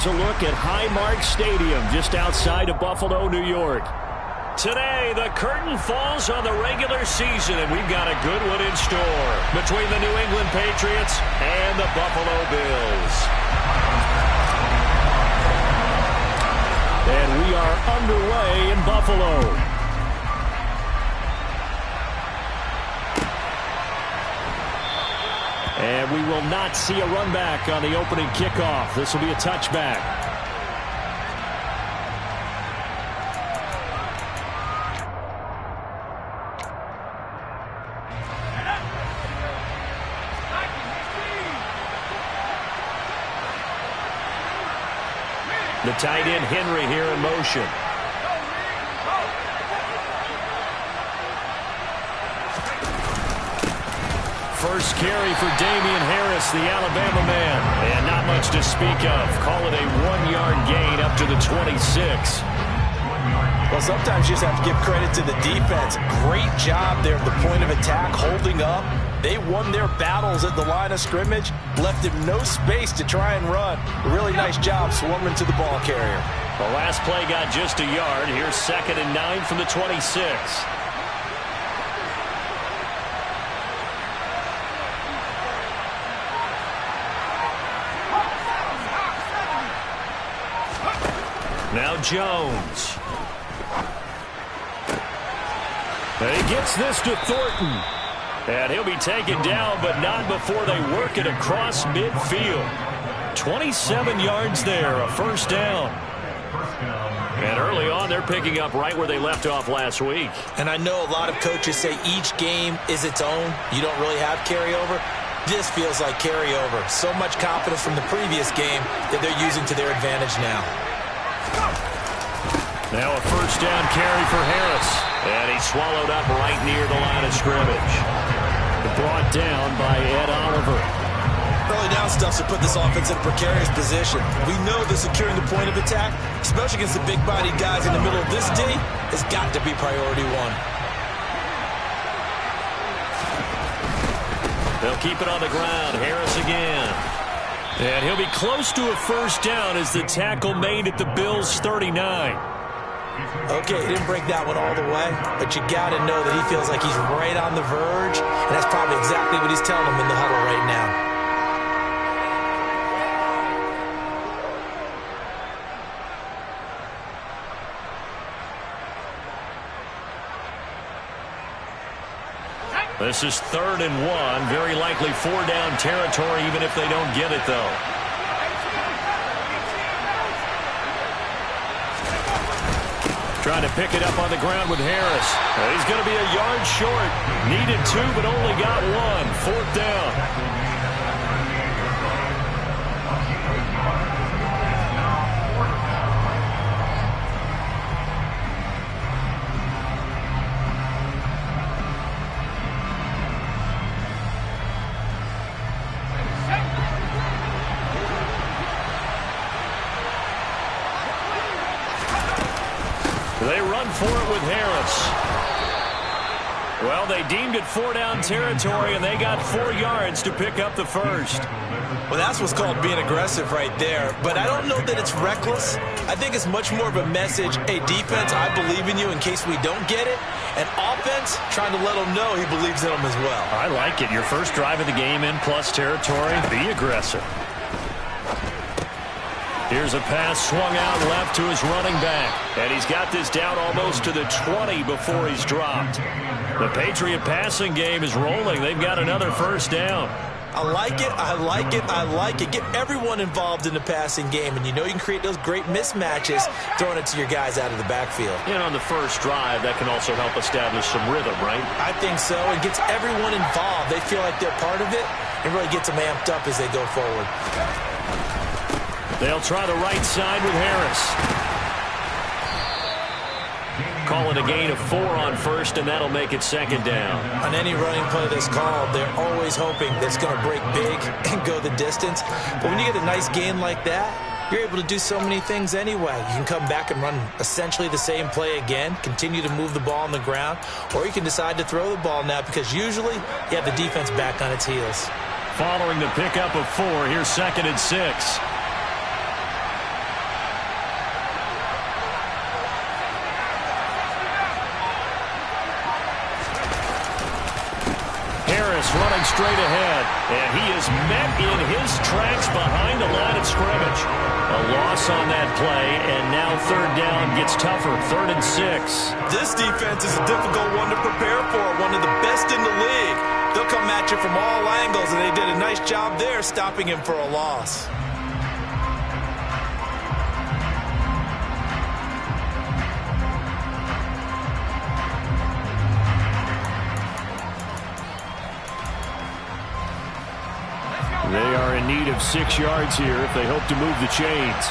A look at Highmark Stadium just outside of Buffalo, New York. Today, the curtain falls on the regular season, and we've got a good one in store between the New England Patriots and the Buffalo Bills. And we are underway in Buffalo. And we will not see a run back on the opening kickoff. This will be a touchback. The tight end Henry here in motion. First carry for Damian Harris, the Alabama man. And not much to speak of. Call it a 1-yard gain up to the 26. Well, sometimes you just have to give credit to the defense. Great job there at the point of attack, holding up. They won their battles at the line of scrimmage, left him no space to try and run. A really nice job swarming to the ball carrier. The last play got just a yard. Here's 2nd and 9 from the 26. Now Jones. And he gets this to Thornton. And he'll be taken down, but not before they work it across midfield. 27 yards there, a first down. And early on, they're picking up right where they left off last week. And I know a lot of coaches say each game is its own. You don't really have carryover. This feels like carryover. So much confidence from the previous game that they're using to their advantage now. Now a first down carry for Harris. And he's swallowed up right near the line of scrimmage. Brought down by Ed Oliver. Early down stuff to put this offense in a precarious position. We know that securing the point of attack, especially against the big-bodied guys in the middle of this D, has got to be priority one. They'll keep it on the ground. Harris again. And he'll be close to a first down as the tackle made at the Bills' 39. Okay, he didn't break that one all the way, but you got to know that he feels like he's right on the verge, and that's probably exactly what he's telling him in the huddle right now. This is 3rd and 1. Very likely 4-down territory, even if they don't get it, though. Trying to pick it up on the ground with Harris. He's going to be a yard short. Needed 2, but only got 1. 4th down. They run for it with Harris. Well, they deemed it 4-down territory, and they got 4 yards to pick up the first. Well, that's what's called being aggressive right there. But I don't know that it's reckless. I think it's much more of a message, hey, defense, I believe in you in case we don't get it. And offense, trying to let them know he believes in them as well. I like it. Your first drive of the game in plus territory, be aggressive. Here's a pass swung out left to his running back. And he's got this down almost to the 20 before he's dropped. The Patriot passing game is rolling. They've got another first down. I like it, I like it, I like it. Get everyone involved in the passing game, and you know you can create those great mismatches throwing it to your guys out of the backfield. And on the first drive, that can also help establish some rhythm, right? I think so. It gets everyone involved. They feel like they're part of it, and really gets them amped up as they go forward. They'll try the right side with Harris. Call it a gain of 4 on first, and that'll make it 2nd down. On any running play that's called, they're always hoping that it's going to break big and go the distance. But when you get a nice gain like that, you're able to do so many things anyway. You can come back and run essentially the same play again, continue to move the ball on the ground, or you can decide to throw the ball now because usually you have the defense back on its heels. Following the pickup of 4, here's 2nd and 6. Harris running straight ahead. And he is met in his tracks behind the line of scrimmage. A loss on that play, and now third down gets tougher, 3rd and 6. This defense is a difficult one to prepare for, one of the best in the league. They'll come at you from all angles, and they did a nice job there stopping him for a loss. They are in need of 6 yards here if they hope to move the chains.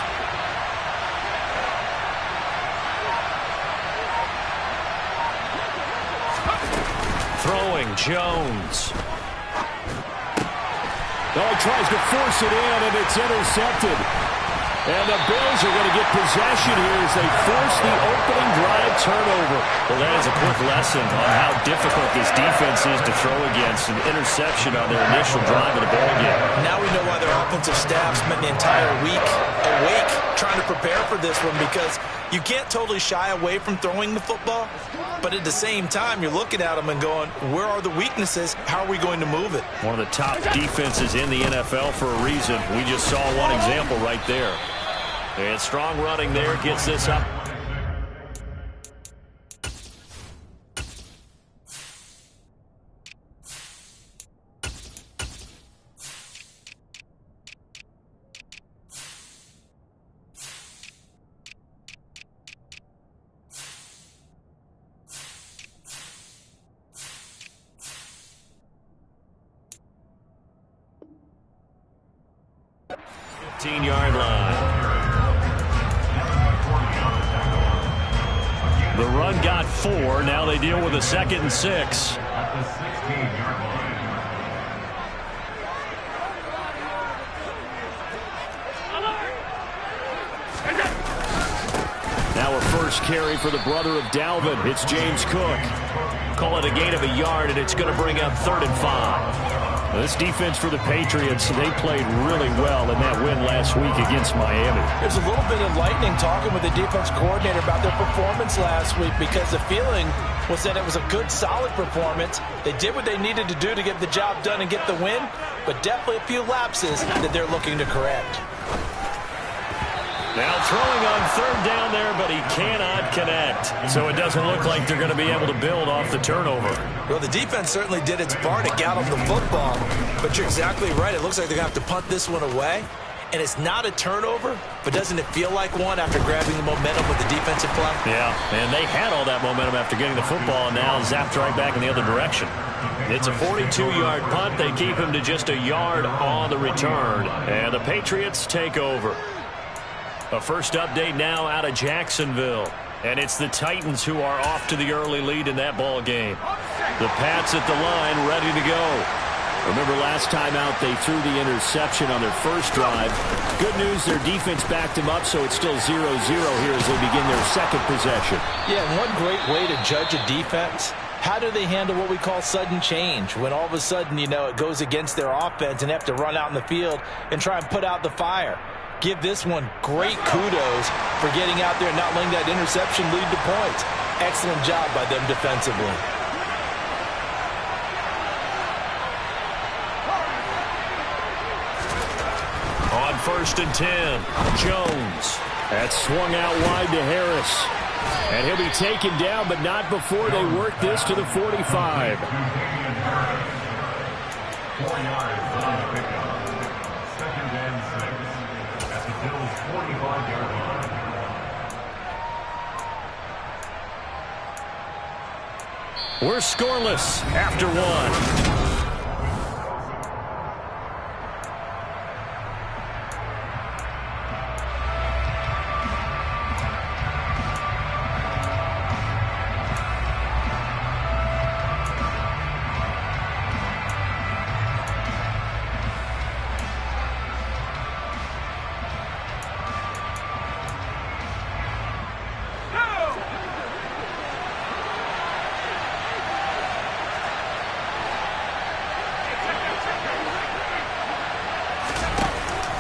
Throwing, Jones. Oh, he tries to force it in, and it's intercepted. And the Bills are going to get possession here as they force the opening drive turnover. Well, that is a quick lesson on how difficult this defense is to throw against. An interception on their initial drive of the ballgame. Now we know why their offensive staff spent the entire week awake trying to prepare for this one, because you can't totally shy away from throwing the football, but at the same time, you're looking at them and going, where are the weaknesses? How are we going to move it? One of the top defenses in the NFL for a reason. We just saw one example right there. And strong running there gets this up. Yard line. The run got 4. Now they deal with a 2nd and 6. Now a first carry for the brother of Dalvin. It's James Cook. Call it a gain of a yard, and it's going to bring up 3rd and 5. This defense for the Patriots, they played really well in that win last week against Miami. There's a little bit of lightning talking with the defense coordinator about their performance last week, because the feeling was that it was a good, solid performance. They did what they needed to do to get the job done and get the win, but definitely a few lapses that they're looking to correct. Now throwing on 3rd down there, but he cannot connect. So it doesn't look like they're going to be able to build off the turnover. Well, the defense certainly did its part to gallop the football, but you're exactly right. It looks like they're going to have to punt this one away. And it's not a turnover, but doesn't it feel like one after grabbing the momentum with the defensive play? Yeah, and they had all that momentum after getting the football, and now zapped right back in the other direction. It's a 42-yard punt. They keep him to just a yard on the return, and the Patriots take over. A first update now out of Jacksonville. And it's the Titans who are off to the early lead in that ball game. The Pats at the line, ready to go. Remember last time out, they threw the interception on their first drive. Good news, their defense backed them up, so it's still 0-0 here as they begin their second possession. Yeah, and one great way to judge a defense, how do they handle what we call sudden change? When all of a sudden, you know, it goes against their offense and they have to run out in the field and try and put out the fire. Give this one great kudos for getting out there and not letting that interception lead to points. Excellent job by them defensively. On 1st and 10, Jones. That's swung out wide to Harris. And he'll be taken down, but not before they work this to the 45. 4 yards on the pickup. 2nd and 6. At the Bills' 45-yard line. We're scoreless after 1.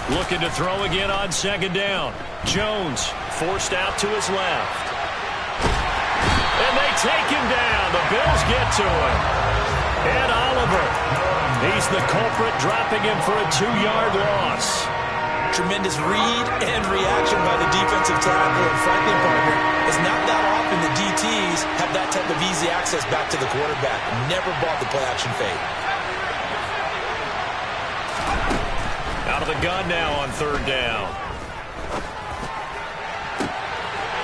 Looking to throw again on 2nd down. Jones forced out to his left. And they take him down. The Bills get to him. Ed Oliver He's the culprit, dropping him for a 2-yard loss. Tremendous read and reaction by the defensive tackle. And frankly, partner, it's not that often the DTs have that type of easy access back to the quarterback. Never bought the play-action fake. Out of the gun now on 3rd down.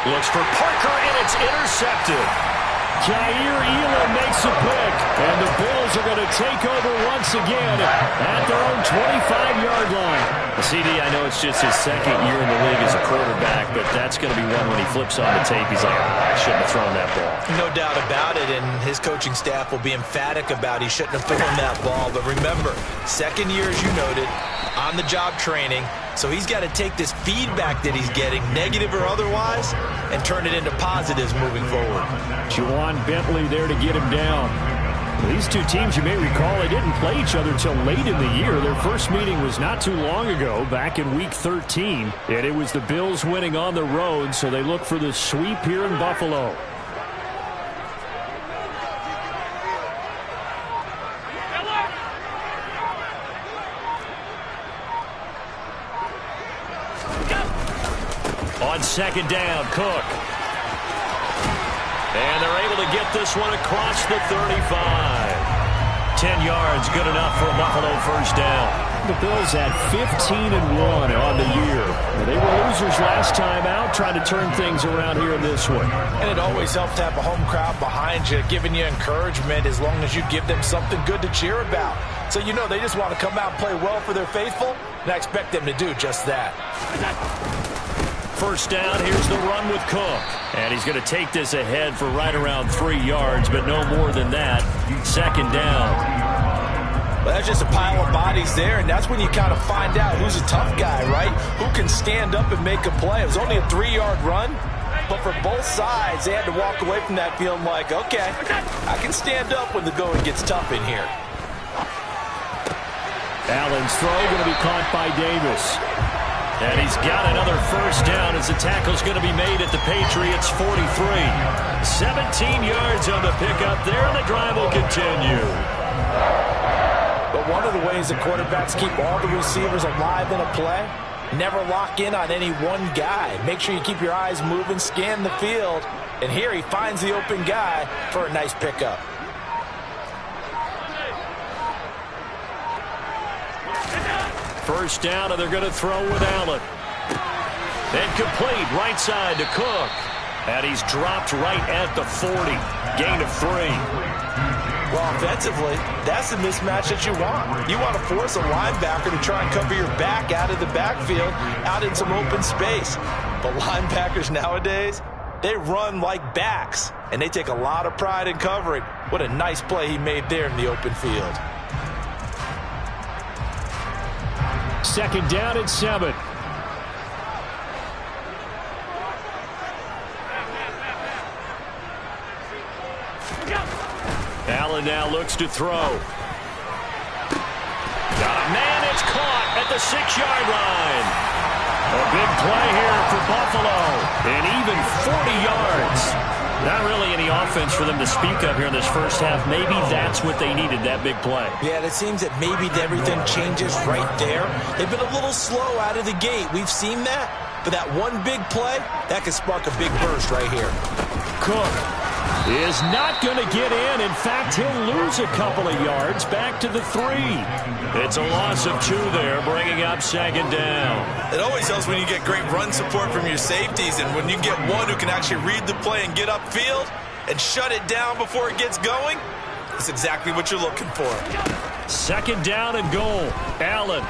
Looks for Parker, and it's intercepted. Jair Elam makes a pick, and the Bills are going to take over once again at their own 25-yard line. CD, I know it's just his 2nd year in the league as a quarterback, but that's going to be one when he flips on the tape. He's like, I shouldn't have thrown that ball. No doubt about it, and his coaching staff will be emphatic about he shouldn't have thrown that ball. But remember, 2nd year, as you noted, on-the-job training. So he's got to take this feedback that he's getting, negative or otherwise, and turn it into positives moving forward. Juwan Bentley there to get him down. These two teams, you may recall, they didn't play each other until late in the year. Their first meeting was not too long ago, back in Week 13. And it was the Bills winning on the road, so they look for the sweep here in Buffalo. On 2nd down, Cook. And they're able to get this one across the 35. 10 yards, good enough for a Buffalo first down. The Bills at 15-1 on the year. They were losers last time out, trying to turn things around here in this one. And it always helps to have a home crowd behind you, giving you encouragement as long as you give them something good to cheer about. So you know they just want to come out and play well for their faithful, and I expect them to do just that. First down, here's the run with Cook. And he's going to take this ahead for right around 3 yards, but no more than that. 2nd down. Well, that's just a pile of bodies there, and that's when you kind of find out who's a tough guy, right? Who can stand up and make a play. It was only a 3-yard run, but for both sides, they had to walk away from that feeling like, okay, I can stand up when the going gets tough in here. Allen's throw going to be caught by Davis. And he's got another first down as the tackle's going to be made at the Patriots' 43. 17 yards on the pickup there, and the drive will continue. But one of the ways the quarterbacks keep all the receivers alive in a play, never lock in on any one guy. Make sure you keep your eyes moving, scan the field, and here he finds the open guy for a nice pickup. First down, and they're going to throw with Allen. Incomplete, right side to Cook. And he's dropped right at the 40. Gain of 3. Well, offensively, that's the mismatch that you want. You want to force a linebacker to try and cover your back out of the backfield, out in some open space. But linebackers nowadays, they run like backs, and they take a lot of pride in covering. What a nice play he made there in the open field. 2nd down and 7. Allen now looks to throw. Got a man, it's caught at the 6-yard line. A big play here for Buffalo, and even 40 yards. Not really any offense for them to speak of here in this first half. Maybe that's what they needed, that big play. Yeah, it seems that maybe everything changes right there. They've been a little slow out of the gate. We've seen that. But that one big play, that could spark a big burst right here. Cook is not going to get in. In fact, he'll lose a couple of yards back to the 3. It's a loss of 2 there, bringing up 2nd down. It always helps when you get great run support from your safeties, and when you get one who can actually read the play and get upfield and shut it down before it gets going, that's exactly what you're looking for. 2nd down and goal. Allen.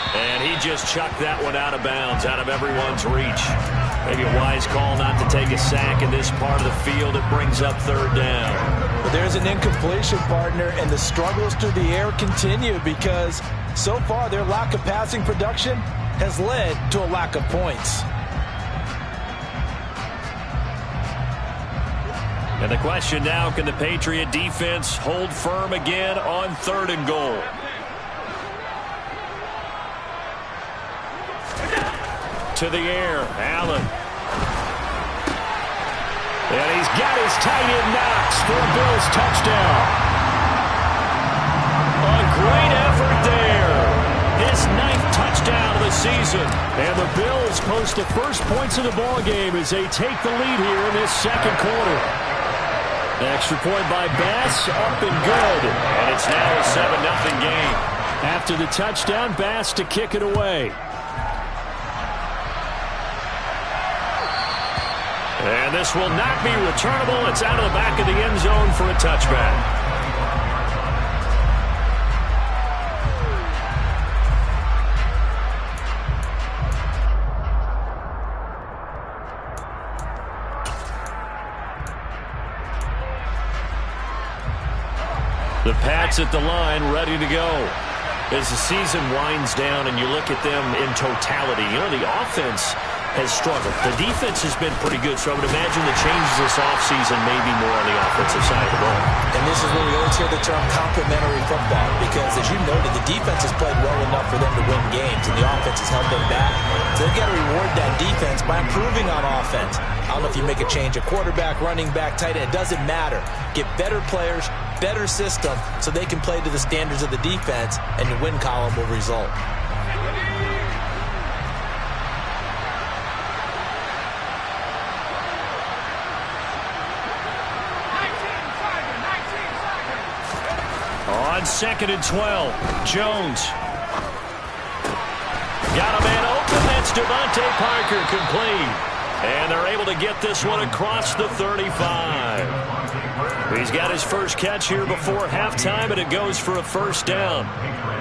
And he just chucked that one out of bounds, out of everyone's reach. Maybe a wise call not to take a sack in this part of the field. It brings up 3rd down. But there's an incompletion, partner, and the struggles through the air continue because so far their lack of passing production has led to a lack of points. And the question now, can the Patriot defense hold firm again on 3rd and goal? To the air, Allen. And he's got his tight end Knox for a Bills touchdown. great effort there. His 9th touchdown of the season. And the Bills post the first points of the ball game as they take the lead here in this second quarter. Extra point by Bass, up and good. And it's now a 7-0 game. After the touchdown, Bass to kick it away. And this will not be returnable. It's out of the back of the end zone for a touchback. The Pats at the line, ready to go. As the season winds down and you look at them in totality, you know, the offense has struggled. The defense has been pretty good, so I would imagine the changes this offseason may be more on the offensive side of the ball. And this is where we always hear the term complementary football, because as you noted, the defense has played well enough for them to win games, and the offense has held them back. So they've got to reward that defense by improving on offense. I don't know if you make a change, a quarterback, running back, tight end, it doesn't matter. Get better players, better system, so they can play to the standards of the defense, and the win column will result. On 2nd and 12, Jones. Got a man open. That's Devontae Parker, complete. And they're able to get this one across the 35. He's got his first catch here before halftime, and it goes for a first down.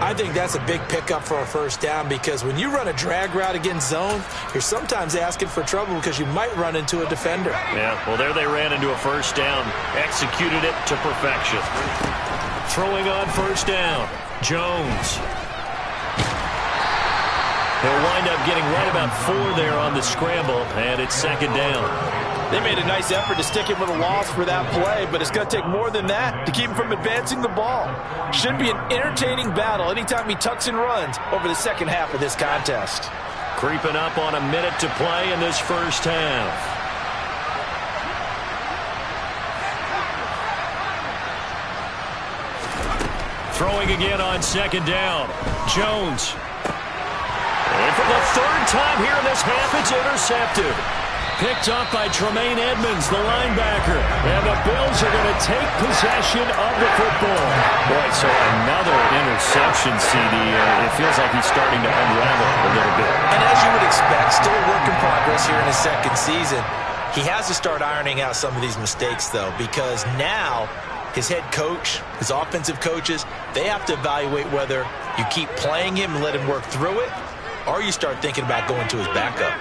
I think that's a big pickup for a first down, because when you run a drag route against zone, you're sometimes asking for trouble because you might run into a defender. Yeah, well, there they ran into a first down. Executed it to perfection. Throwing on first down, Jones. He'll wind up getting right about 4 there on the scramble, and it's 2nd down. They made a nice effort to stick him with a loss for that play, but it's going to take more than that to keep him from advancing the ball. Should be an entertaining battle anytime he tucks and runs over the second half of this contest. Creeping up on a minute to play in this first half. Throwing again on 2nd down. Jones. And for the 3rd time here in this half, it's intercepted. Picked up by Tremaine Edmonds, the linebacker. And the Bills are going to take possession of the football. Boy, so another interception, CD. It feels like he's starting to unravel a little bit. And as you would expect, still a work in progress here in his 2nd season. He has to start ironing out some of these mistakes, though, because now his head coach, his offensive coaches, they have to evaluate whether you keep playing him and let him work through it, or you start thinking about going to his backup.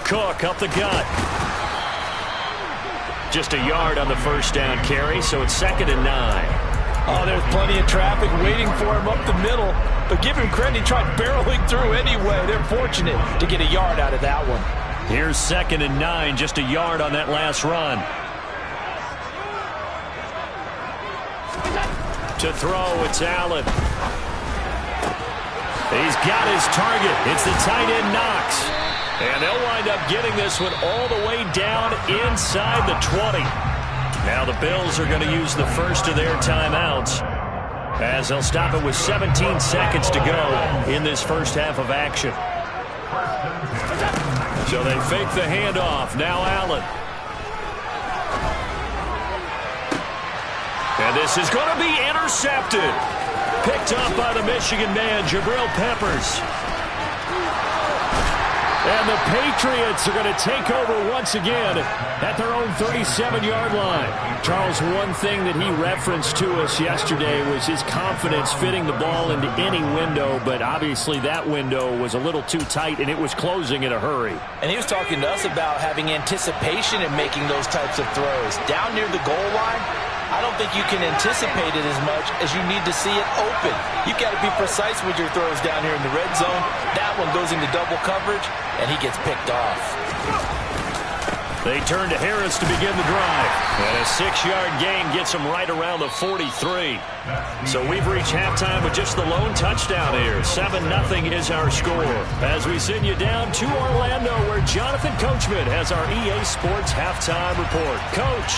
Cook up the gut. Just a yard on the first down carry, so it's 2nd and 9. Oh, there's plenty of traffic waiting for him up the middle, but give him credit, he tried barreling through anyway. They're fortunate to get a yard out of that one. Here's 2nd and 9, just a yard on that last run. To throw, it's Allen. He's got his target. It's the tight end, Knox. And they'll wind up getting this one all the way down inside the 20. Now the Bills are going to use the first of their timeouts, as they'll stop it with 17 seconds to go in this first half of action. So they fake the handoff. Now Allen. And this is going to be intercepted. Picked up by the Michigan man, Jabril Peppers. And the Patriots are going to take over once again at their own 37-yard line. Charles, one thing that he referenced to us yesterday was his confidence fitting the ball into any window, but obviously that window was a little too tight, and it was closing in a hurry. And he was talking to us about having anticipation in making those types of throws. Down near the goal line, I don't think you can anticipate it as much as you need to see it open. You've got to be precise with your throws down here in the red zone. That one goes into double coverage, and he gets picked off. They turn to Harris to begin the drive. And a 6-yard gain gets them right around the 43. So we've reached halftime with just the lone touchdown here. 7-0 is our score. As we send you down to Orlando, where Jonathan Coachman has our EA Sports halftime report. Coach.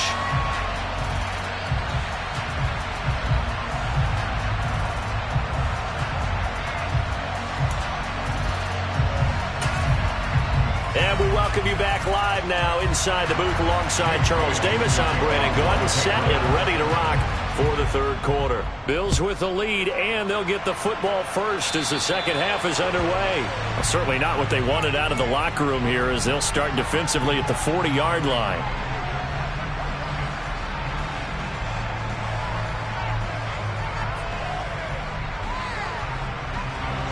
And we welcome you back live now inside the booth alongside Charles Davis. I'm Brandon Gordon, set and ready to rock for the third quarter. Bills with the lead, and they'll get the football first as the second half is underway. Well, certainly not what they wanted out of the locker room here, as they'll start defensively at the 40-yard line.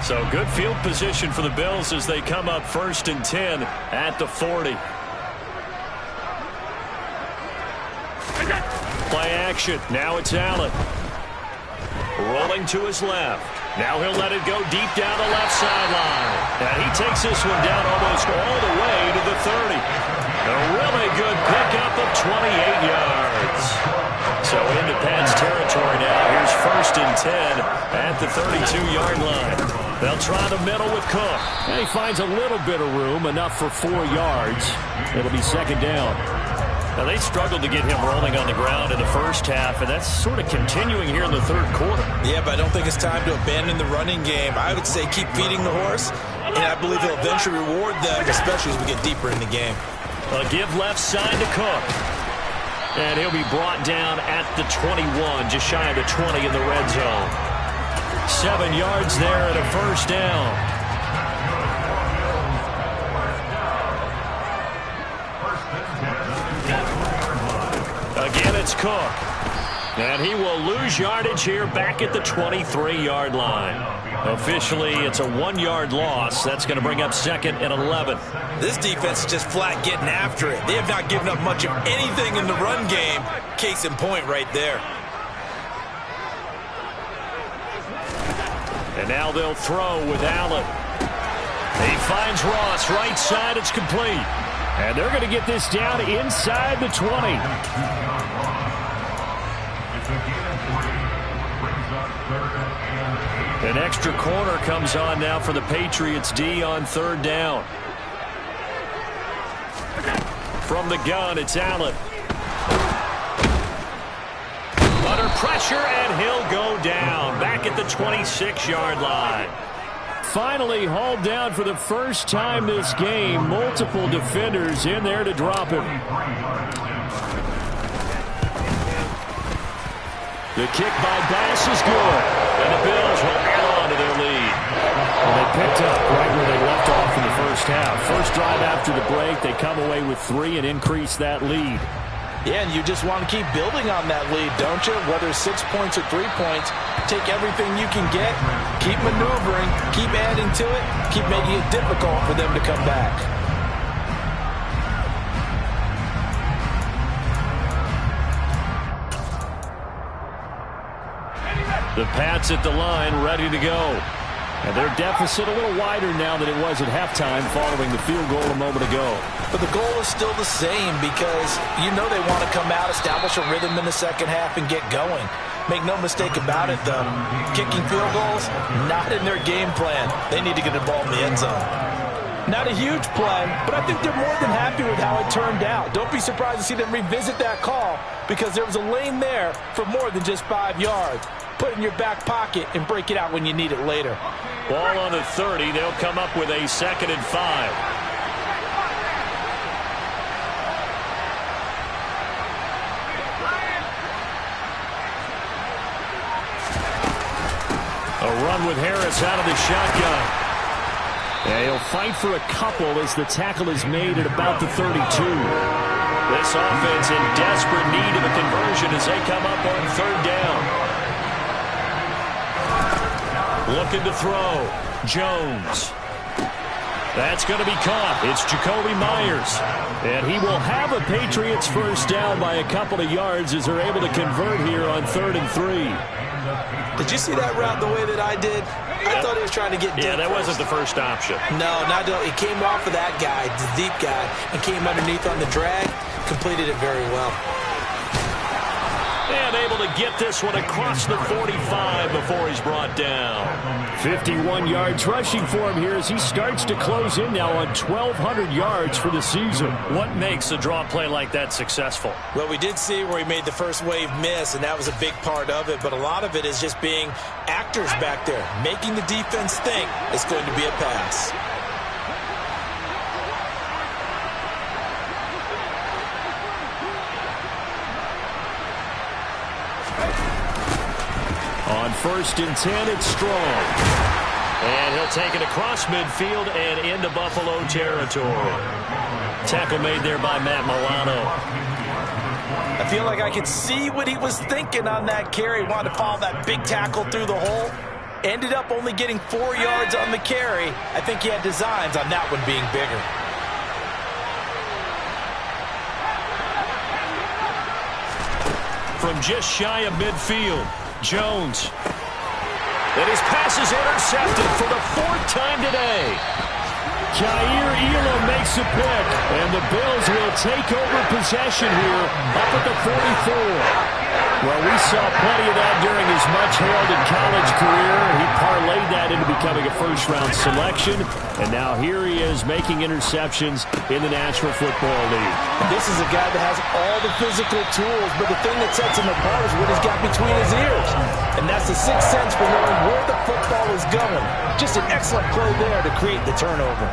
So good field position for the Bills as they come up 1st and 10 at the 40. Play action. Now it's Allen. Rolling to his left. Now he'll let it go deep down the left sideline. And he takes this one down almost all the way to the 30. A really good pickup of 28 yards. So into Pat's territory now. Here's 1st and 10 at the 32-yard line. They'll try the middle with Cook. And he finds a little bit of room, enough for 4 yards. It'll be 2nd down. Now, they struggled to get him rolling on the ground in the first half, and that's sort of continuing here in the third quarter. Yeah, but I don't think it's time to abandon the running game. I would say keep feeding the horse, and I believe he'll eventually reward them, especially as we get deeper in the game. A give left side to Cook. And he'll be brought down at the 21, just shy of the 20 in the red zone. 7 yards there and a 1st down. Again, it's Cook. And he will lose yardage here back at the 23-yard line. Officially, it's a 1-yard loss. That's going to bring up 2nd and 11. This defense is just flat getting after it. They have not given up much of anything in the run game. Case in point right there. And now they'll throw with Allen. He finds Ross. Right side, it's complete. And they're going to get this down inside the 20. An extra corner comes on now for the Patriots D on 3rd down. From the gun, it's Allen. Under pressure, and he'll go down. Back at the 26-yard line. Finally hauled down for the first time this game. Multiple defenders in there to drop him. The kick by Bass is good. And the Bills will add on to their lead. Well, they picked up right where they left off in the first half. First drive after the break, they come away with 3 and increase that lead. Yeah, and you just want to keep building on that lead, don't you? Whether 6 points or 3 points, take everything you can get, keep maneuvering, keep adding to it, keep making it difficult for them to come back. The Pats at the line, ready to go. And their deficit a little wider now than it was at halftime following the field goal a moment ago. But the goal is still the same because you know they want to come out, establish a rhythm in the second half, and get going. Make no mistake about it, though. Kicking field goals, not in their game plan. They need to get the ball in the end zone. Not a huge play, but I think they're more than happy with how it turned out. Don't be surprised to see them revisit that call because there was a lane there for more than just 5 yards. Put it in your back pocket and break it out when you need it later. Ball on the 30. They'll come up with a 2nd and 5. A run with Harris out of the shotgun. And he'll fight for a couple as the tackle is made at about the 32. This offense in desperate need of a conversion as they come up on 3rd down. Looking to throw. Jones. That's going to be caught. It's Jacoby Myers. And he will have a Patriots first down by a couple of yards as they're able to convert here on 3rd and 3. Did you see that route the way that I did? I thought he was trying to get deep. Yeah, that wasn't the first option. No, he came off of that guy, the deep guy, and came underneath on the drag, completed it very well. And able to get this one across the 45 before he's brought down. 51 yards rushing for him here as he starts to close in now on 1,200 yards for the season. What makes a draw play like that successful? Well, we did see where he made the first wave miss, and that was a big part of it. But a lot of it is just being actors back there, making the defense think it's going to be a pass. On 1st and 10, it's Strong. And he'll take it across midfield and into Buffalo territory. Tackle made there by Matt Milano. I feel like I could see what he was thinking on that carry. Wanted to follow that big tackle through the hole. Ended up only getting 4 yards on the carry. I think he had designs on that one being bigger. From just shy of midfield, Jones. And his pass is intercepted for the 4th time today. Jair Elam makes a pick, and the Bills will take over possession here up at the 44. Well, we saw plenty of that during his much-heralded college career. He parlayed that into becoming a first-round selection, and now here he is making interceptions in the National Football League. This is a guy that has all the physical tools, but the thing that sets him apart is what he's got between his ears. And that's the sixth sense for knowing where the football is going. Just an excellent play there to create the turnover.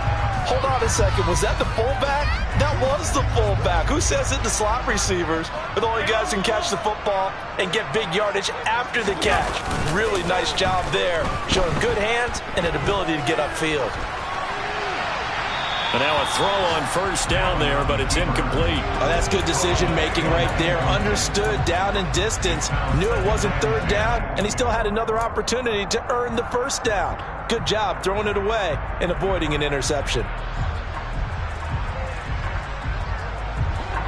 Hold on a second. Was that the fullback? That was the fullback. Who says it to slot receivers are the only guys who can catch the football and get big yardage after the catch? Really nice job there, showing good hands and an ability to get upfield. And now a throw on 1st down there, but it's incomplete. Oh, that's good decision-making right there. Understood down and distance. Knew it wasn't 3rd down, and he still had another opportunity to earn the 1st down. Good job throwing it away and avoiding an interception.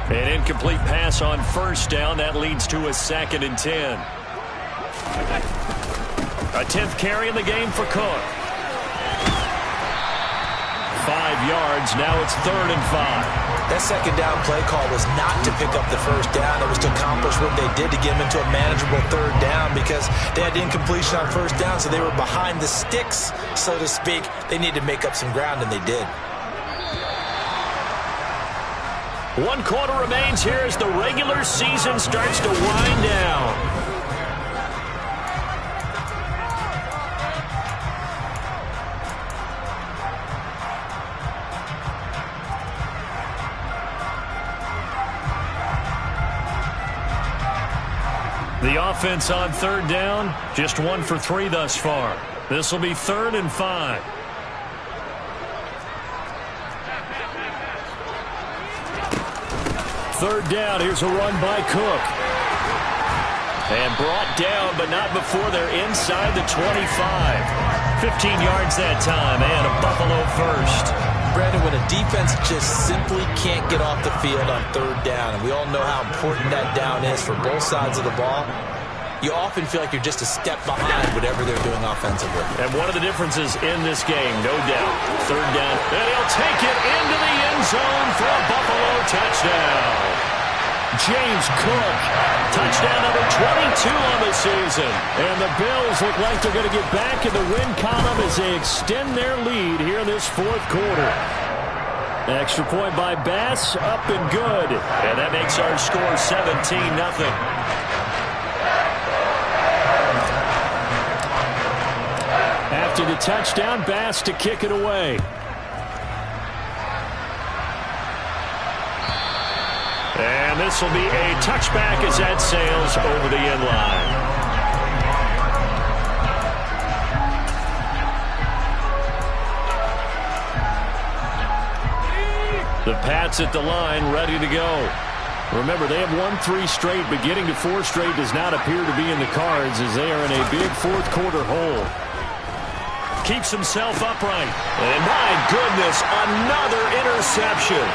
An incomplete pass on 1st down. That leads to a 2nd and 10. A 10th carry in the game for Cook. 5 yards. Now it's 3rd and 5. That 2nd down play call was not to pick up the 1st down. It was to accomplish what they did to get him into a manageable 3rd down because they had incompletion on 1st down, so they were behind the sticks, so to speak. They needed to make up some ground, and they did. 1 quarter remains here as the regular season starts to wind down. The offense on 3rd down, just 1 for 3 thus far. This will be 3rd and 5. Third down, here's a run by Cook. And brought down, but not before they're inside the 25. 15 yards that time, and a Buffalo 1st. Brandon, when a defense just simply can't get off the field on 3rd down, and we all know how important that down is for both sides of the ball, you often feel like you're just a step behind whatever they're doing offensively. And one of the differences in this game, no doubt, 3rd down, and he'll take it into the end zone for a Buffalo touchdown. James Cook, touchdown number 22 on the season. And the Bills look like they're going to get back in the win column as they extend their lead here in this 4th quarter. Extra point by Bass, up and good. And that makes our score 17-0. After the touchdown, Bass to kick it away. And this will be a touchback as that sails over the end line. The Pats at the line, ready to go. Remember, they have won 3 straight, but getting to 4 straight does not appear to be in the cards as they are in a big 4th quarter hole. Keeps himself upright. And my goodness, another interception.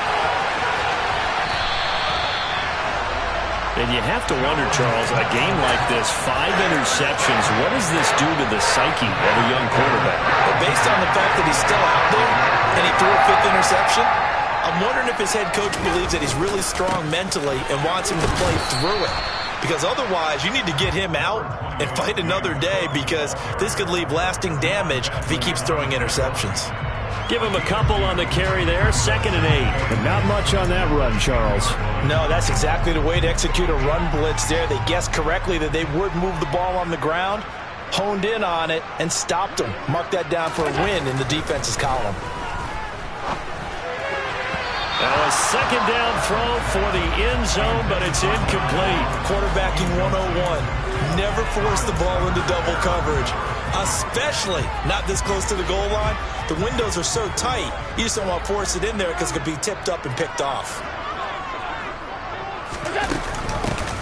And you have to wonder, Charles, a game like this, 5 interceptions, what does this do to the psyche of a young quarterback? Well, based on the fact that he's still out there and he threw a 5th interception, I'm wondering if his head coach believes that he's really strong mentally and wants him to play through it. Because otherwise, you need to get him out and fight another day, because this could leave lasting damage if he keeps throwing interceptions. Give him a couple on the carry there, 2nd and 8. But not much on that run, Charles. No, that's exactly the way to execute a run blitz there. They guessed correctly that they would move the ball on the ground, honed in on it, and stopped them. Mark that down for a win in the defense's column. Now a 2nd down throw for the end zone, but it's incomplete. Quarterbacking 101. Never force the ball into double coverage, especially not this close to the goal line. The windows are so tight, you just don't want to force it in there because it could be tipped up and picked off.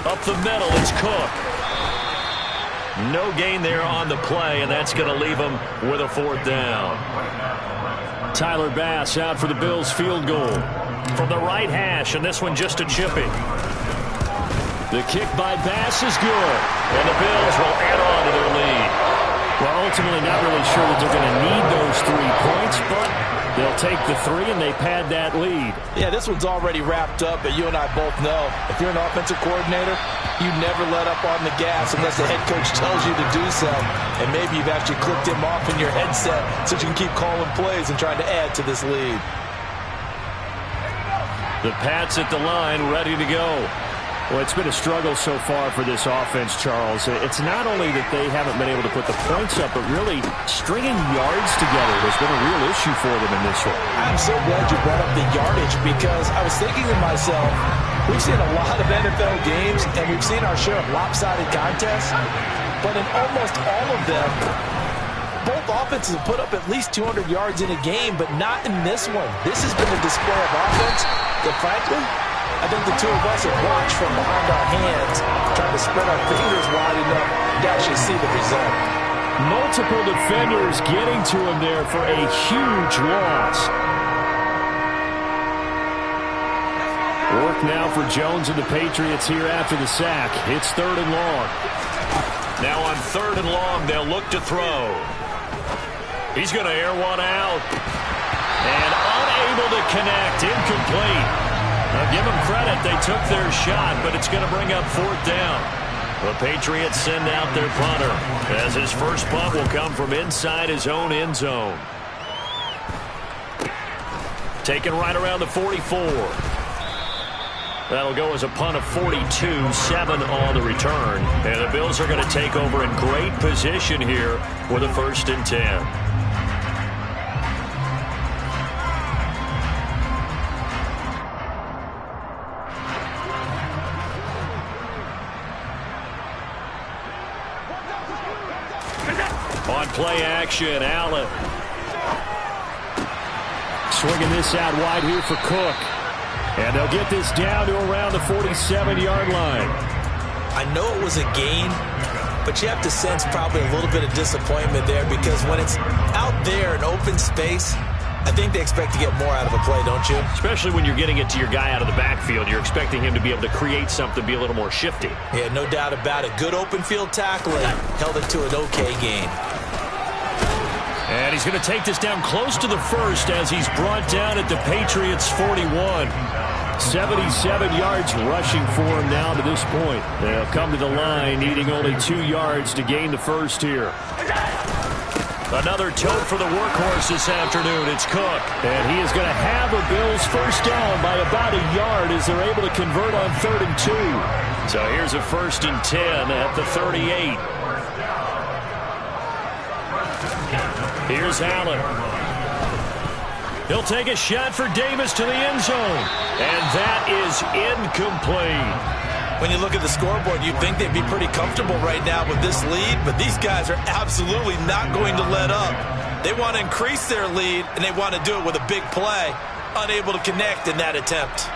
Up the middle, it's Cook. No gain there on the play, and that's going to leave him with a 4th down. Tyler Bass out for the Bills field goal from the right hash, and this one just a chipping. The kick by Bass is good, and the Bills will add on to their lead. Well, ultimately not really sure that they're going to need those 3 points, but they'll take the 3 and they pad that lead. Yeah, this one's already wrapped up, but you and I both know if you're an offensive coordinator, you never let up on the gas unless the head coach tells you to do so. And maybe you've actually clicked him off in your headset so you can keep calling plays and trying to add to this lead. The Pats at the line, ready to go. Well, it's been a struggle so far for this offense, Charles. It's not only that they haven't been able to put the points up, but really stringing yards together has been a real issue for them in this one. I'm so glad you brought up the yardage, because I was thinking to myself, we've seen a lot of NFL games and we've seen our share of lopsided contests, but in almost all of them, both offenses have put up at least 200 yards in a game, but not in this one. This has been a display of offense that, frankly, I think the two of us have watched from behind our hands, trying to spread our fingers wide enough to actually see the result. Multiple defenders getting to him there for a huge loss. Work now for Jones and the Patriots here after the sack. It's 3rd and long. Now on 3rd and long, they'll look to throw. He's going to air one out. And unable to connect, incomplete. Now give them credit, they took their shot, but it's going to bring up 4th down. The Patriots send out their punter, as his first punt will come from inside his own end zone. Taken right around the 44. That'll go as a punt of 42, 7 on the return. And the Bills are going to take over in great position here with a 1st and 10. On play action, Allen. Swinging this out wide here for Cook. And they'll get this down to around the 47-yard line. I know it was a gain, but you have to sense probably a little bit of disappointment there, because when it's out there in open space, I think they expect to get more out of a play, don't you? Especially when you're getting it to your guy out of the backfield. You're expecting him to be able to create something, be a little more shifty. Yeah, no doubt about it. Good open field tackling. Held it to an okay gain. And he's going to take this down close to the 1st as he's brought down at the Patriots' 41. 77 yards rushing for him now to this point. They'll come to the line needing only 2 yards to gain the 1st here. Another tote for the workhorse this afternoon. It's Cook. And he is going to have a Bills 1st down by about a yard as they're able to convert on 3rd and 2. So here's a 1st and 10 at the 38. Here's Allen. He'll take a shot for Davis to the end zone. And that is incomplete. When you look at the scoreboard, you'd think they'd be pretty comfortable right now with this lead, but these guys are absolutely not going to let up. They want to increase their lead, and they want to do it with a big play. Unable to connect in that attempt.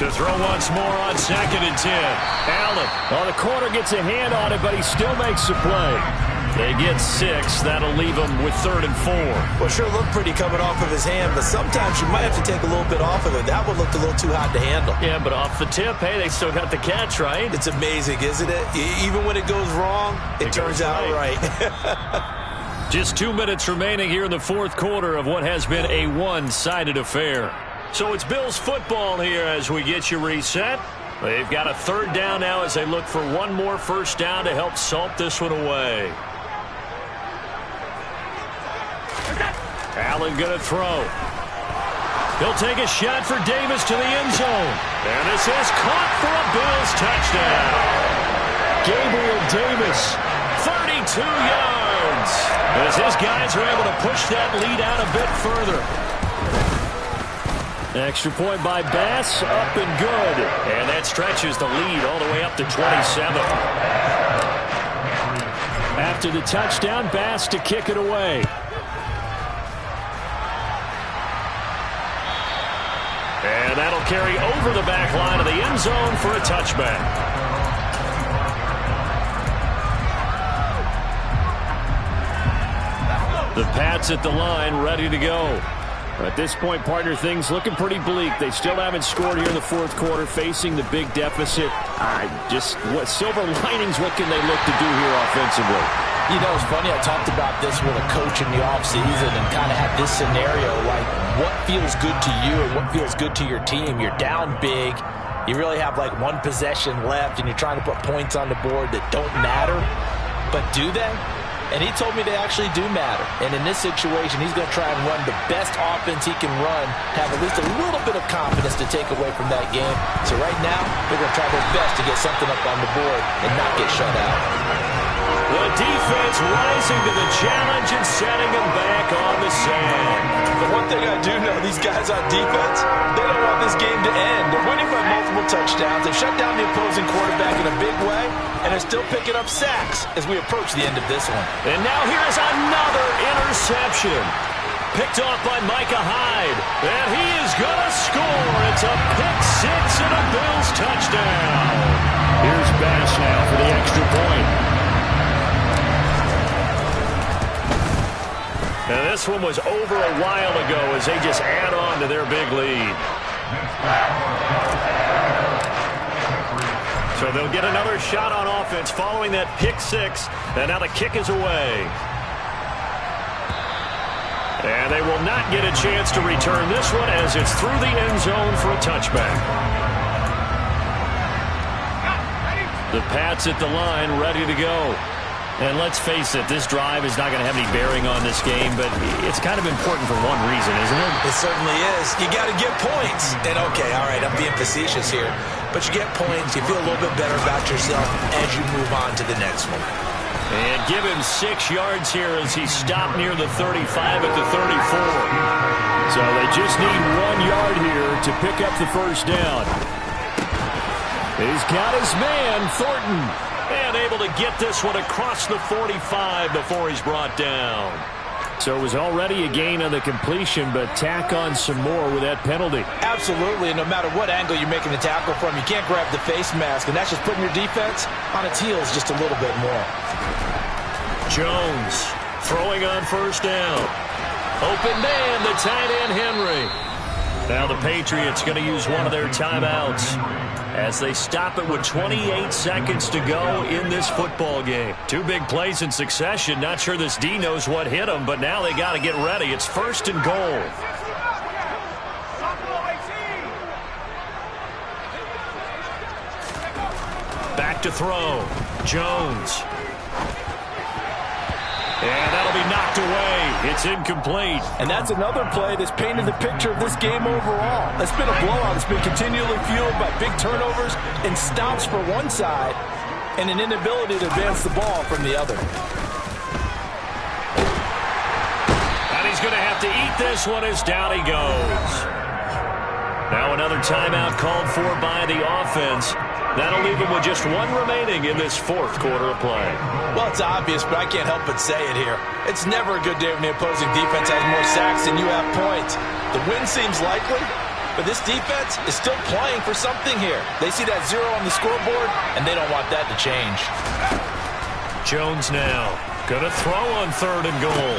To throw once more on 2nd and 10. Allen. Well, the corner gets a hand on it, but he still makes the play. They get 6. That'll leave them with 3rd and 4. Well, sure looked pretty coming off of his hand, but sometimes you might have to take a little bit off of it. That one looked a little too hot to handle. Yeah, but off the tip, hey, they still got the catch, right? It's amazing, isn't it? Even when it goes wrong, it turns out right. Just 2 minutes remaining here in the 4th quarter of what has been a one-sided affair. So it's Bills football here as we get you reset. They've got a 3rd down now as they look for one more 1st down to help salt this one away. Allen going to throw. He'll take a shot for Davis to the end zone. And this is caught for a Bills touchdown. Gabriel Davis, 32 yards. As his guys are able to push that lead out a bit further. Extra point by Bass, up and good. And that stretches the lead all the way up to 27. After the touchdown, Bass to kick it away. And that'll carry over the back line of the end zone for a touchback. The Pats at the line, ready to go. At this point, partner, things looking pretty bleak. They still haven't scored here in the 4th quarter, facing the big deficit. What silver linings, what can they look to do here offensively? You know, it's funny, I talked about this with a coach in the offseason and kind of had this scenario, like what feels good to you and what feels good to your team. You're down big. You really have like one possession left, and you're trying to put points on the board that don't matter. But do they? And he told me they actually do matter. And in this situation, he's going to try and run the best offense he can run, have at least a little bit of confidence to take away from that game. So right now, they're going to try their best to get something up on the board and not get shut out. The defense rising to the challenge and setting them back on the sand. The one thing I do know, these guys on defense, they don't want this game to end. They're winning by multiple touchdowns. They've shut down the opposing quarterback in a big way, and they're still picking up sacks as we approach the end of this one. And now here's another interception. Picked off by Micah Hyde. And he is going to score. It's a pick 6 and a Bills touchdown. Here's Bass now for the extra point. And this one was over a while ago as they just add on to their big lead. So they'll get another shot on offense following that pick 6. And now the kick is away. And they will not get a chance to return this one as it's through the end zone for a touchback. The Pats at the line, ready to go. And let's face it, this drive is not going to have any bearing on this game, but it's kind of important for one reason, isn't it? It certainly is. You got to get points. And okay, all right, I'm being facetious here, but you get points, you feel a little bit better about yourself as you move on to the next one. And give him 6 yards here as he stopped near the 35 at the 34. So they just need 1 yard here to pick up the 1st down. He's got his man, Thornton. And able to get this one across the 45 before he's brought down. So it was already a gain on the completion, but tack on some more with that penalty. Absolutely, and no matter what angle you're making the tackle from, you can't grab the face mask, and that's just putting your defense on its heels just a little bit more. Jones throwing on 1st down. Open man, the tight end Henry. Now the Patriots going to use one of their timeouts as they stop it with 28 seconds to go in this football game. 2 big plays in succession. Not sure this D knows what hit them, but now they got to get ready. It's 1st and goal. Back to throw. Jones. And that'll be knocked away. It's incomplete. And that's another play that's painted the picture of this game overall. It's been a blowout. It's been continually fueled by big turnovers and stops for one side and an inability to advance the ball from the other. And he's going to have to eat this one as down he goes. Now another timeout called for by the offense. That'll leave him with just 1 remaining in this 4th quarter of play. Well, it's obvious, but I can't help but say it here. It's never a good day when the opposing defense has more sacks than you have points. The win seems likely, But this defense is still playing for something here. They see that 0 on the scoreboard, and they don't want that to change. Jones now going to throw on 3rd and goal.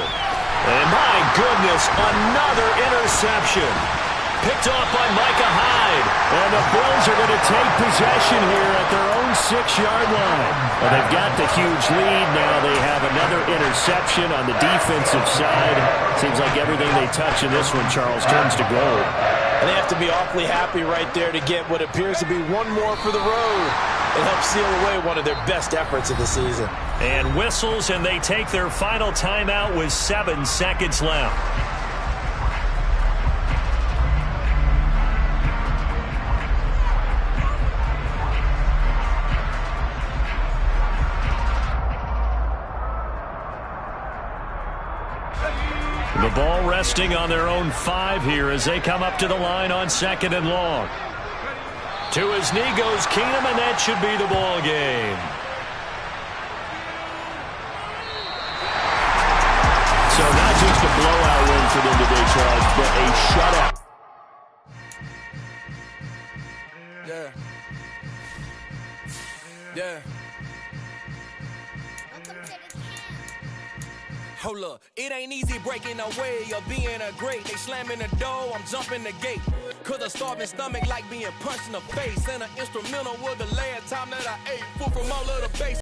And my goodness, another interception. Picked off by Micah Hyde. And the Bills are going to take possession here at their own 6-yard line. Well, they've got the huge lead. Now they have another interception on the defensive side. Seems like everything they touch in this one, Charles, turns to gold. And they have to be awfully happy right there to get what appears to be one more for the road. It helps seal away one of their best efforts of the season. And whistles, and they take their final timeout with 7 seconds left. The ball resting on their own 5 here as they come up to the line on 2nd and long. To his knee goes Keenum, and that should be the ball game. So not just a blowout win for them today, Charles, but a shutout. Yeah. Hold up, it ain't easy breaking away of being a great. They slamming the door, I'm jumping the gate. Cause a starving stomach like being punched in the face. And an instrumental was the last time that I ate food from all of the base.